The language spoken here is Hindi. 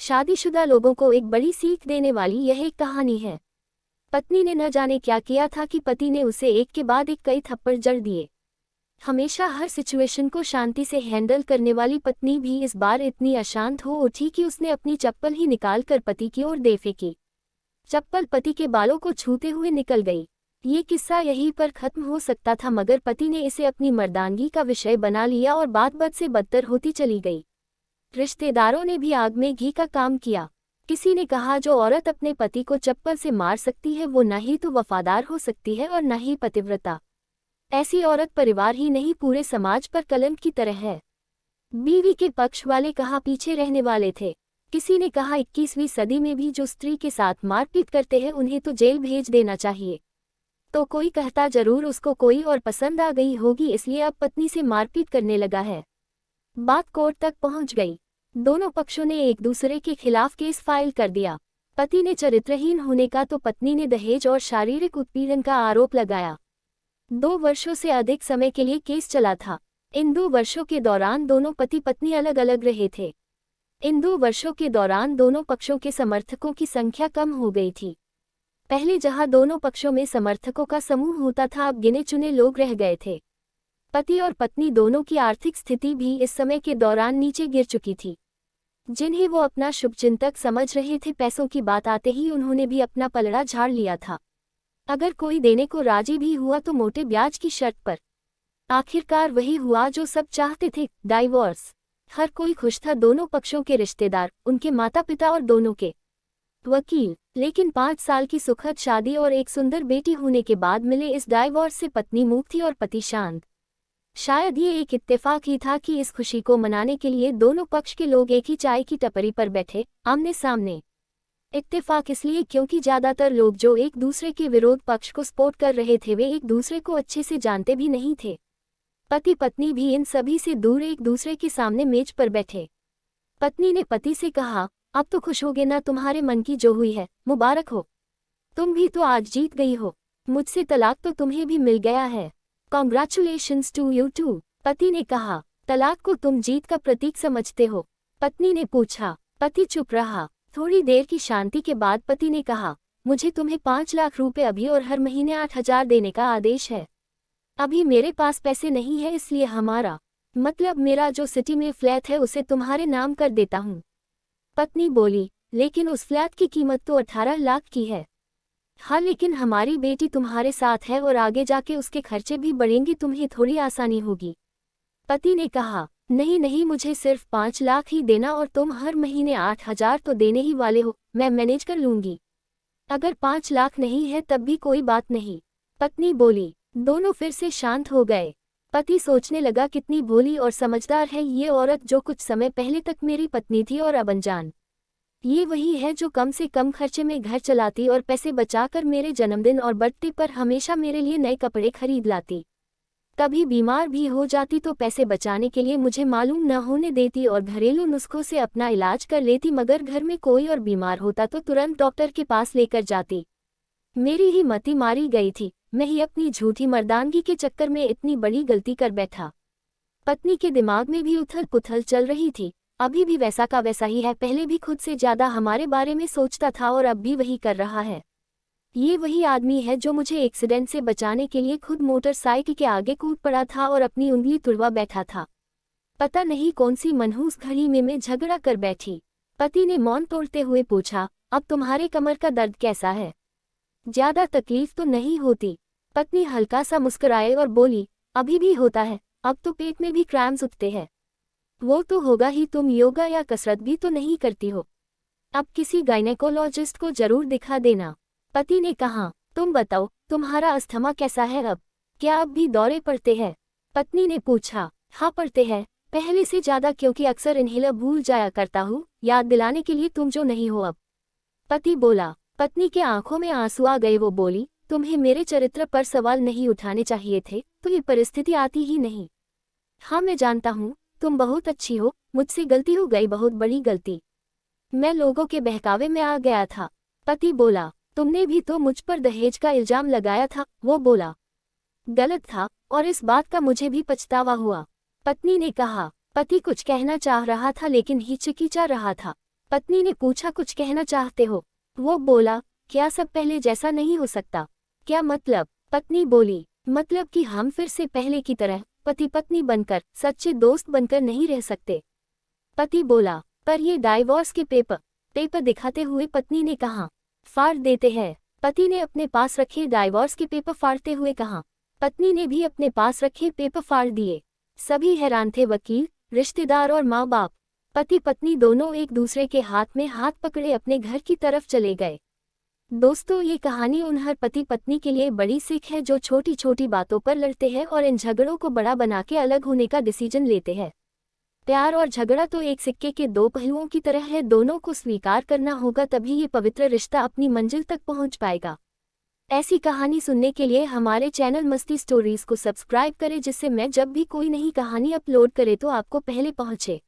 शादीशुदा लोगों को एक बड़ी सीख देने वाली यह एक कहानी है। पत्नी ने न जाने क्या किया था कि पति ने उसे एक के बाद एक कई थप्पड़ जड़ दिए। हमेशा हर सिचुएशन को शांति से हैंडल करने वाली पत्नी भी इस बार इतनी अशांत हो उठी कि उसने अपनी चप्पल ही निकाल कर पति की ओर दे फेंकी। चप्पल पति के बालों को छूते हुए निकल गई। ये किस्सा यहीं पर खत्म हो सकता था, मगर पति ने इसे अपनी मर्दानगी का विषय बना लिया और बात बद से बदतर होती चली गई। रिश्तेदारों ने भी आग में घी का काम किया। किसी ने कहा जो औरत अपने पति को चप्पल से मार सकती है वो न ही तो वफादार हो सकती है और न ही पतिव्रता। ऐसी औरत परिवार ही नहीं पूरे समाज पर कलंक की तरह है। बीवी के पक्ष वाले कहा पीछे रहने वाले थे। किसी ने कहा 21वीं सदी में भी जो स्त्री के साथ मारपीट करते हैं उन्हें तो जेल भेज देना चाहिए। तो कोई कहता जरूर उसको कोई और पसंद आ गई होगी इसलिए अब पत्नी से मारपीट करने लगा है। बात कोर्ट तक पहुंच गई। दोनों पक्षों ने एक दूसरे के खिलाफ केस फाइल कर दिया। पति ने चरित्रहीन होने का तो पत्नी ने दहेज और शारीरिक उत्पीड़न का आरोप लगाया। 2 वर्षों से अधिक समय के लिए केस चला था। इन 2 वर्षों के दौरान दोनों पति पत्नी अलग अलग रहे थे। इन 2 वर्षों के दौरान दोनों पक्षों के समर्थकों की संख्या कम हो गई थी। पहले जहां दोनों पक्षों में समर्थकों का समूह होता था, अब गिने चुने लोग रह गए थे। पति और पत्नी दोनों की आर्थिक स्थिति भी इस समय के दौरान नीचे गिर चुकी थी। जिन्हें वो अपना शुभचिंतक समझ रहे थे, पैसों की बात आते ही उन्होंने भी अपना पलड़ा झाड़ लिया था। अगर कोई देने को राजी भी हुआ तो मोटे ब्याज की शर्त पर। आखिरकार वही हुआ जो सब चाहते थे, डाइवोर्स। हर कोई खुश था, दोनों पक्षों के रिश्तेदार, उनके माता पिता और दोनों के वकील। लेकिन 5 साल की सुखद शादी और एक सुंदर बेटी होने के बाद मिले इस डाइवोर्स से पत्नी मूक थी और पति शांत। शायद ये एक इत्तेफाक ही था कि इस खुशी को मनाने के लिए दोनों पक्ष के लोग एक ही चाय की टपरी पर बैठे, आमने सामने। इत्तेफाक इसलिए क्योंकि ज्यादातर लोग जो एक दूसरे के विरोध पक्ष को सपोर्ट कर रहे थे वे एक दूसरे को अच्छे से जानते भी नहीं थे। पति पत्नी भी इन सभी से दूर एक दूसरे के सामने मेज पर बैठे। पत्नी ने पति से कहा, अब तो खुश होगे ना, तुम्हारे मन की जो हुई है मुबारक हो। तुम भी तो आज जीत गई हो। मुझसे तलाक तो तुम्हें भी मिल गया है। Congratulations to you too. पति ने कहा, तलाक को तुम जीत का प्रतीक समझते हो? पत्नी ने पूछा। पति चुप रहा। थोड़ी देर की शांति के बाद पति ने कहा, मुझे तुम्हें 5 लाख रुपए अभी और हर महीने 8,000 देने का आदेश है। अभी मेरे पास पैसे नहीं है, इसलिए हमारा मतलब मेरा जो सिटी में फ्लैट है उसे तुम्हारे नाम कर देता हूँ। पत्नी बोली, लेकिन उस फ्लैट की कीमत तो 18 लाख की है। हाँ, लेकिन हमारी बेटी तुम्हारे साथ है और आगे जाके उसके खर्चे भी बढ़ेंगे, तुम्हें थोड़ी आसानी होगी। पति ने कहा, नहीं नहीं, मुझे सिर्फ 5 लाख ही देना और तुम हर महीने 8,000 तो देने ही वाले हो, मैं मैनेज कर लूंगी। अगर 5 लाख नहीं है तब भी कोई बात नहीं। पत्नी बोली। दोनों फिर से शांत हो गए। पति सोचने लगा, कितनी भोली और समझदार है ये औरत जो कुछ समय पहले तक मेरी पत्नी थी और अब अनजान। ये वही है जो कम से कम खर्चे में घर चलाती और पैसे बचाकर मेरे जन्मदिन और बर्थडे पर हमेशा मेरे लिए नए कपड़े खरीद लाती। कभी बीमार भी हो जाती तो पैसे बचाने के लिए मुझे मालूम न होने देती और घरेलू नुस्खों से अपना इलाज कर लेती, मगर घर में कोई और बीमार होता तो तुरंत डॉक्टर के पास लेकर जाती। मेरी ही मति मारी गई थी, मैं ही अपनी झूठी मर्दानगी के चक्कर में इतनी बड़ी गलती कर बैठा। पत्नी के दिमाग में भी उथल पुथल चल रही थी। अभी भी वैसा का वैसा ही है, पहले भी खुद से ज्यादा हमारे बारे में सोचता था और अब भी वही कर रहा है। ये वही आदमी है जो मुझे एक्सीडेंट से बचाने के लिए खुद मोटरसाइकिल के आगे कूद पड़ा था और अपनी उंगली तुड़वा बैठा था। पता नहीं कौन सी मनहूस घड़ी में मैं झगड़ा कर बैठी। पति ने मौन तोड़ते हुए पूछा, अब तुम्हारे कमर का दर्द कैसा है? ज्यादा तकलीफ तो नहीं होती? पत्नी हल्का सा मुस्कुराए और बोली, अभी भी होता है, अब तो पेट में भी क्रैम्स उठते हैं। वो तो होगा ही, तुम योगा या कसरत भी तो नहीं करती हो। अब किसी गायनेकोलॉजिस्ट को जरूर दिखा देना। पति ने कहा, तुम बताओ, तुम्हारा अस्थमा कैसा है अब? क्या अब भी दौरे पड़ते हैं? पत्नी ने पूछा। हाँ पड़ते हैं, पहले से ज्यादा, क्योंकि अक्सर इन्हेलर भूल जाया करता हूँ, याद दिलाने के लिए तुम जो नहीं हो अब। पति बोला। पत्नी के आंखों में आंसू आ गए। वो बोली, तुम्हें मेरे चरित्र पर सवाल नहीं उठाने चाहिए थे, तो ये परिस्थिति आती ही नहीं। हाँ मैं जानता हूँ, तुम बहुत अच्छी हो, मुझसे गलती हो गई, बहुत बड़ी गलती। मैं लोगों के बहकावे में आ गया था। पति बोला, तुमने भी तो मुझ पर दहेज का इल्जाम लगाया था। वो बोला, गलत था और इस बात का मुझे भी पछतावा हुआ। पत्नी ने कहा। पति कुछ कहना चाह रहा था लेकिन हिचकिचा रहा था। पत्नी ने पूछा, कुछ कहना चाहते हो? वो बोला, क्या सब पहले जैसा नहीं हो सकता? क्या मतलब? पत्नी बोली, मतलब कि हम फिर से पहले की तरह पति पत्नी बनकर, सच्चे दोस्त बनकर नहीं रह सकते। पति बोला, पर ये डाइवोर्स के पेपर दिखाते हुए पत्नी ने कहा, फाड़ देते हैं। पति ने अपने पास रखे डाइवोर्स के पेपर फाड़ते हुए कहा। पत्नी ने भी अपने पास रखे पेपर फाड़ दिए। सभी हैरान थे, वकील, रिश्तेदार और माँ बाप। पति पत्नी दोनों एक दूसरे के हाथ में हाथ पकड़े अपने घर की तरफ चले गए। दोस्तों, ये कहानी उन हर पति पत्नी के लिए बड़ी सीख है जो छोटी छोटी बातों पर लड़ते हैं और इन झगड़ों को बड़ा बना के अलग होने का डिसीजन लेते हैं। प्यार और झगड़ा तो एक सिक्के के दो पहलुओं की तरह है, दोनों को स्वीकार करना होगा, तभी ये पवित्र रिश्ता अपनी मंजिल तक पहुंच पाएगा। ऐसी कहानी सुनने के लिए हमारे चैनल मस्ती स्टोरीज को सब्सक्राइब करें, जिससे मैं जब भी कोई नई कहानी अपलोड करे तो आपको पहले पहुंचे।